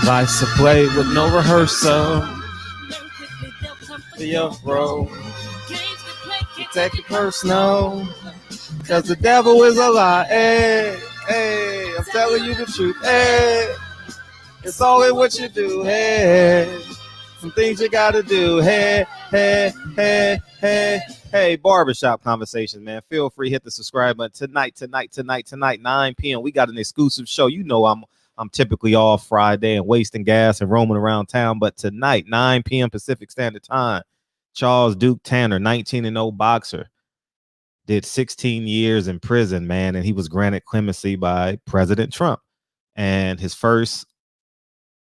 Likes to play with no rehearsal. Yo, bro. Take it personal. Cause the devil is a lie. Hey, hey, I'm telling you the truth. Hey, it's always what you do. Hey, some things you gotta do. Hey, hey, hey, hey, hey. Barbershop Conversations, man. Feel free, hit the subscribe button. Tonight, 9 p.m. We got an exclusive show. You know I'm typically off Friday and wasting gas and roaming around town. But tonight, 9 p.m. Pacific Standard Time, Charles Duke Tanner, 19-0 boxer, did 16 years in prison, man, and he was granted clemency by President Trump. And his first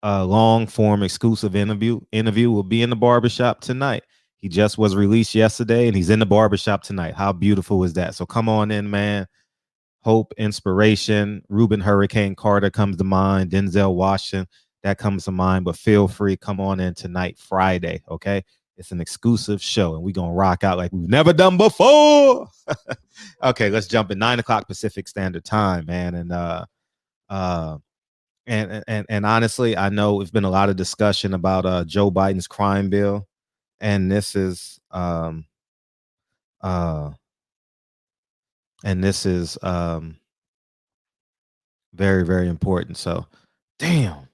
long-form exclusive interview will be in the barbershop tonight. He just was released yesterday, and he's in the barbershop tonight. How beautiful is that? So come on in, man. Hope, inspiration. Reuben Hurricane Carter comes to mind. Denzel Washington, that comes to mind. But feel free, come on in tonight, Friday, okay? It's an exclusive show, and we're going to rock out like we've never done before. Okay, let's jump in. 9 o'clock Pacific Standard Time, man. And honestly, I know it's been a lot of discussion about Joe Biden's crime bill, and this is very, very important. So, damn,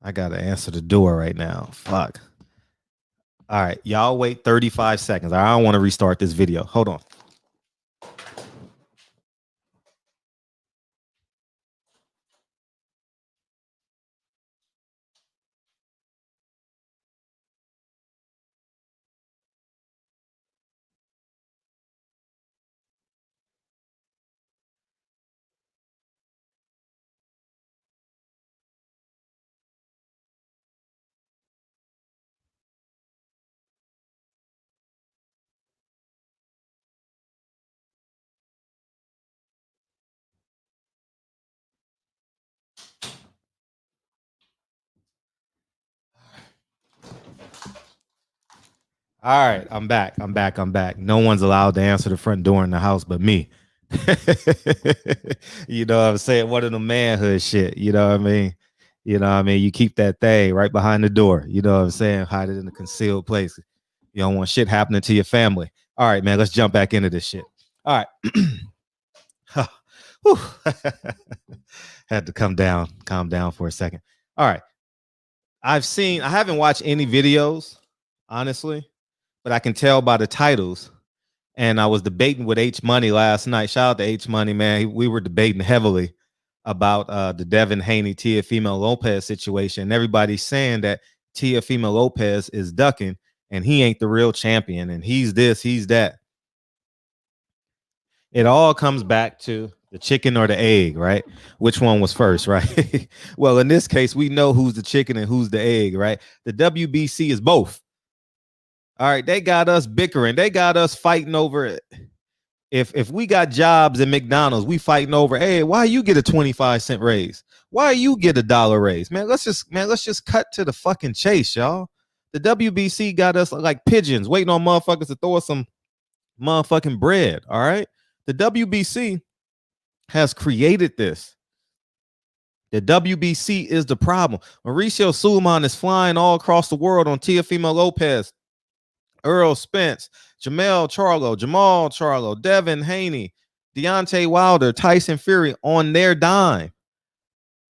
I gotta answer the door right now. Fuck. All right, y'all wait 35 seconds. I don't want to restart this video. Hold on. All right, I'm back. No one's allowed to answer the front door in the house but me. You know what I'm saying? One of the manhood shit. You know what I mean? You keep that thing right behind the door. You know what I'm saying? Hide it in a concealed place. You don't want shit happening to your family. All right, man, let's jump back into this shit. All right. Had to calm down for a second. All right. I haven't watched any videos, honestly, but I can tell by the titles. And I was debating with H Money last night. Shout out to H Money, man. We were debating heavily about the Devin, Haney, Teofimo, Lopez situation. And everybody's saying that Teofimo Lopez is ducking and he ain't the real champion. And he's this, he's that. It all comes back to the chicken or the egg, right? Which one was first, right? Well, in this case, we know who's the chicken and who's the egg, right? The WBC is both. All right, they got us bickering. They got us fighting over it. If we got jobs at McDonald's, we fighting over, hey, why you get a 25-cent raise? Why you get a $1 raise? Man, let's just cut to the fucking chase, y'all. The WBC got us like pigeons waiting on motherfuckers to throw us some motherfucking bread, all right? The WBC has created this. The WBC is the problem. Mauricio Sulaiman is flying all across the world on Teofimo Lopez, Earl Spence, Jamal Charlo, Devin Haney, Deontay Wilder, Tyson Fury on their dime.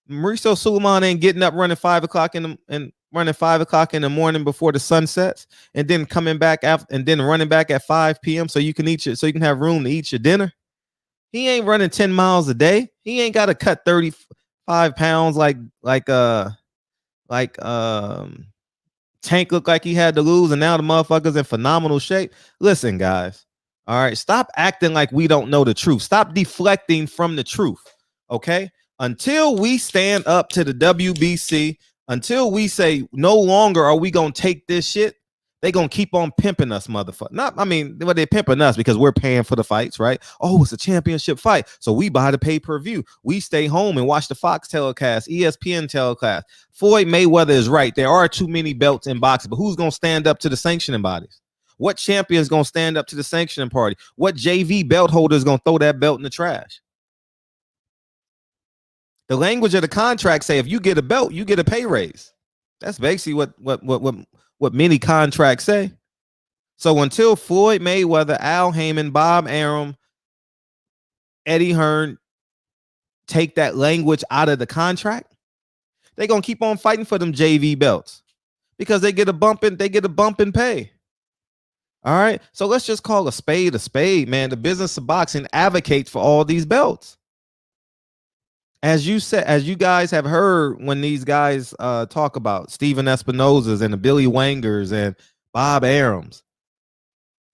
Mauricio Sulaiman ain't getting up running 5 o'clock in the morning before the sun sets, and then coming back after, and then running back at 5 p.m. so you can have room to eat your dinner. He ain't running 10 miles a day. He ain't got to cut 35 pounds like Tank looked like he had to lose, and now the motherfucker's in phenomenal shape. Listen, guys. All right, stop acting like we don't know the truth. Stop deflecting from the truth. Okay? Until we stand up to the WBC, until we say no longer are we gonna take this shit, they gonna keep on pimping us, motherfucker. They're pimping us because we're paying for the fights, right? Oh, it's a championship fight, so we buy the pay-per-view. We stay home and watch the Fox telecast, ESPN telecast. Floyd Mayweather is right. There are too many belts in boxing, but who's gonna stand up to the sanctioning bodies? What champion is gonna stand up to the sanctioning party? What JV belt holder is gonna throw that belt in the trash? The language of the contract say if you get a belt, you get a pay raise. That's basically what many contracts say. So until Floyd Mayweather, Al Heyman, Bob Arum, Eddie Hearn take that language out of the contract, they're gonna keep on fighting for them JV belts because they get a bump in pay. All right. So let's just call a spade, man. The business of boxing advocates for all these belts. As you said, as you guys have heard when these guys talk about Steven Espinosa's and the Billy Wangers and Bob Arums,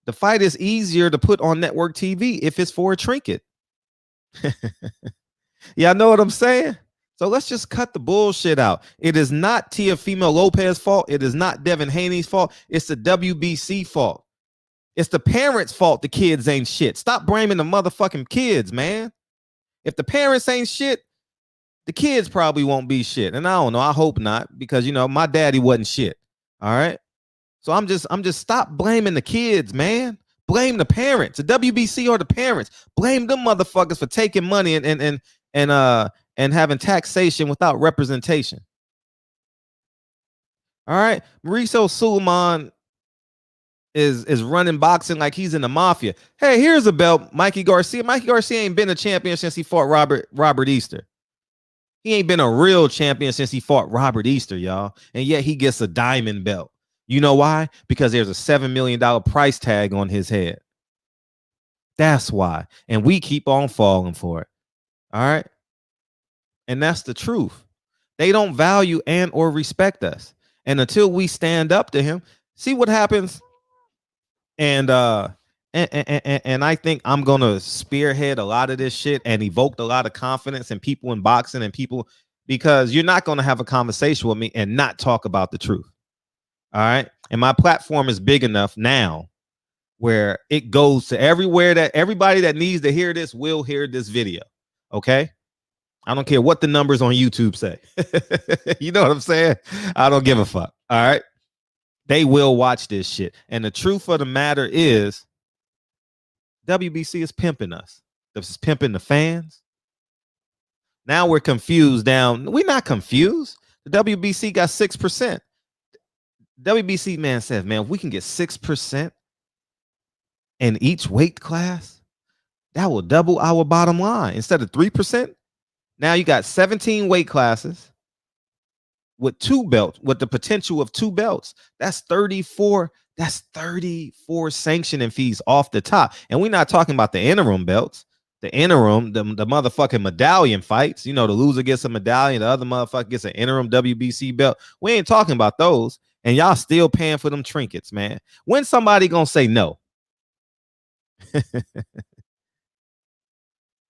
the fight is easier to put on network TV if it's for a trinket. Y'all know what I'm saying? So let's just cut the bullshit out. It is not Teofimo Lopez's fault. It is not Devin Haney's fault. It's the WBC fault. It's the parents' fault the kids ain't shit. Stop blaming the motherfucking kids, man. If the parents ain't shit, the kids probably won't be shit. And I don't know. I hope not, because you know my daddy wasn't shit. All right. So I'm just stop blaming the kids, man. Blame the parents, the WBC or the parents. Blame them motherfuckers for taking money and having taxation without representation. All right. Mauricio Suleiman is running boxing like he's in the mafia. Hey, here's a belt, Mikey Garcia. Mikey Garcia ain't been a champion since he fought Robert Easter. He ain't been a real champion since he fought Robert Easter, y'all. And yet he gets a diamond belt. You know why? Because there's a $7 million price tag on his head. That's why. And we keep on falling for it. All right. And that's the truth. They don't value and or respect us. And until we stand up to him, see what happens. And I think I'm gonna spearhead a lot of this shit and evoke a lot of confidence in people in boxing and people, because you're not gonna have a conversation with me and not talk about the truth. All right. And my platform is big enough now where it goes to everywhere, that everybody that needs to hear this will hear this video. Okay. I don't care what the numbers on YouTube say. You know what I'm saying? I don't give a fuck. All right. They will watch this shit. And the truth of the matter is WBC is pimping us. This is pimping the fans. Now we're confused down. We're not confused. The WBC got 6%. WBC man says, man, if we can get 6% in each weight class, that will double our bottom line. Instead of 3%, now you got 17 weight classes with 2 belts, with the potential of 2 belts. That's 34. That's 34 sanctioning fees off the top. And we're not talking about the interim belts. The interim, the motherfucking medallion fights. You know, the loser gets a medallion, the other motherfucker gets an interim WBC belt. We ain't talking about those. And y'all still paying for them trinkets, man. When somebody gonna say no?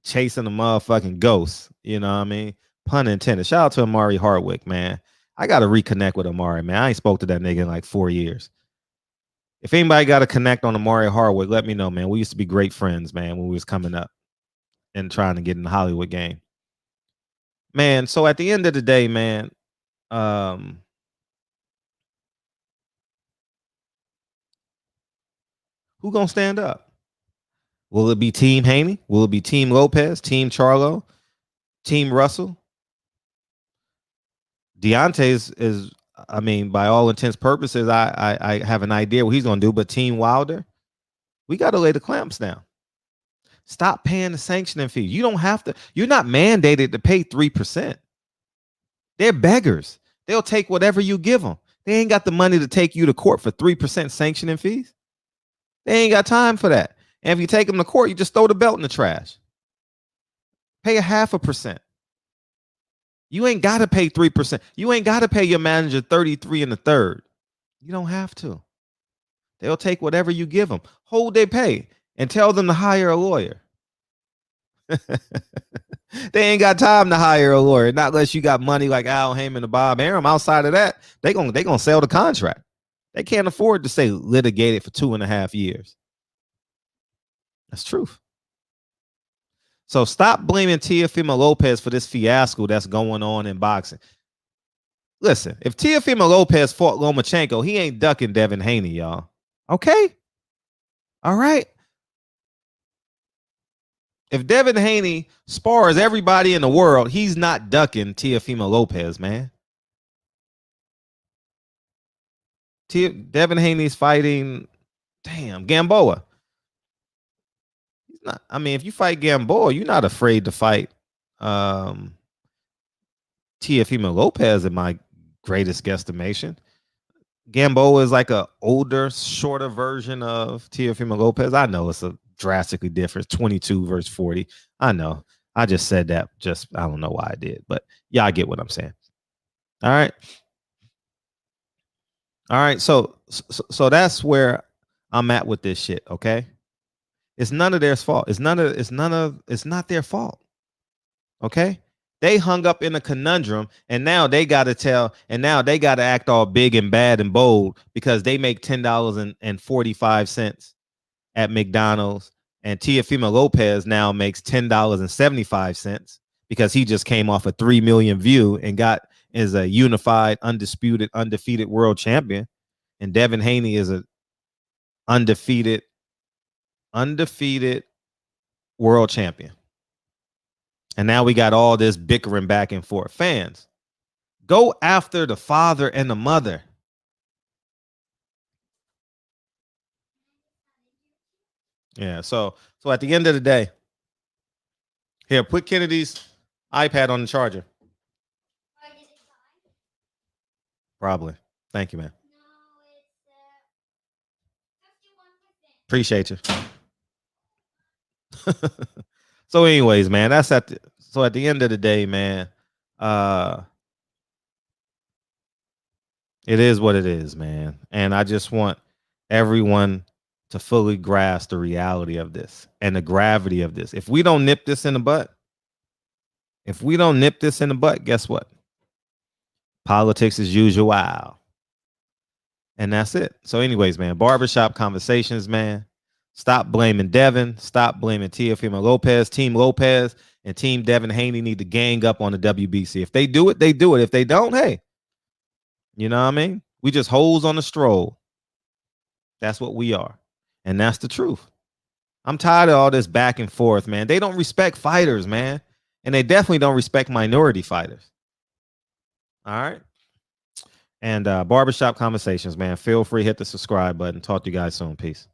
Chasing the motherfucking ghosts. You know what I mean? Pun intended. Shout out to Amari Hardwick, man. I got to reconnect with Amari, man. I ain't spoke to that nigga in like 4 years. If anybody got to connect on Amari Hardwick, let me know, man. We used to be great friends, man, when we was coming up and trying to get in the Hollywood game. Man, so at the end of the day, man, who gonna stand up? Will it be Team Haney? Will it be Team Lopez, Team Charlo, Team Russell? Deontay is, I mean, by all intents purposes, I have an idea what he's gonna do, but Team Wilder, we got to lay the clamps down. Stop paying the sanctioning fee. You don't have to. You're not mandated to pay 3%. They're beggars. They'll take whatever you give them. They ain't got the money to take you to court for 3% sanctioning fees. They ain't got time for that. And if you take them to court, you just throw the belt in the trash. Pay 0.5%. You ain't got to pay 3%. You ain't got to pay your manager 33 1/3. You don't have to. They'll take whatever you give them. Hold their pay and tell them to hire a lawyer. They ain't got time to hire a lawyer, not unless you got money like Al Heyman and Bob Arum. Outside of that, they gonna sell the contract. They can't afford to stay litigated for 2.5 years. That's truth. So stop blaming Teofimo Lopez for this fiasco that's going on in boxing. Listen, if Teofimo Lopez fought Lomachenko, he ain't ducking Devin Haney, y'all. Okay? All right? If Devin Haney spars everybody in the world, he's not ducking Teofimo Lopez, man. Devin Haney's fighting, damn, Gamboa. He's not. I mean, if you fight Gamboa, you're not afraid to fight Teofimo Lopez, in my greatest guesstimation. Gamboa is like a older, shorter version of Teofimo Lopez. I know it's a drastically different 22 versus 40. I know. I just said that. I don't know why I did, but y'all get what I'm saying. All right. All right. So that's where I'm at with this shit. Okay. It's none of their fault. It's not their fault. Okay. They hung up in a conundrum, and now they got to act all big and bad and bold because they make $10.45 at McDonald's, and Teofimo Lopez now makes $10.75 because he just came off a 3 million view and is a unified, undisputed, undefeated world champion, and Devin Haney is a undefeated world champion. And now we got all this bickering back and forth. Fans, go after the father and the mother. Yeah, so at the end of the day, here, put Kennedy's iPad on the charger. Probably. Thank you, man. Appreciate you. So anyways, man, at the end of the day, man, it is what it is, man. And I just want everyone to fully grasp the reality of this and the gravity of this. If we don't nip this in the butt, guess what? Politics as usual. And that's it. So anyways, man, barbershop conversations, man. Stop blaming Devin. Stop blaming Teofimo Lopez. Team Lopez and Team Devin Haney need to gang up on the WBC. If they do it, they do it. If they don't, hey, you know what I mean? We just hoes on the stroll. That's what we are. And that's the truth. I'm tired of all this back and forth, man. They don't respect fighters, man. And they definitely don't respect minority fighters. All right. And barbershop conversations, man. Feel free, hit the subscribe button. Talk to you guys soon. Peace.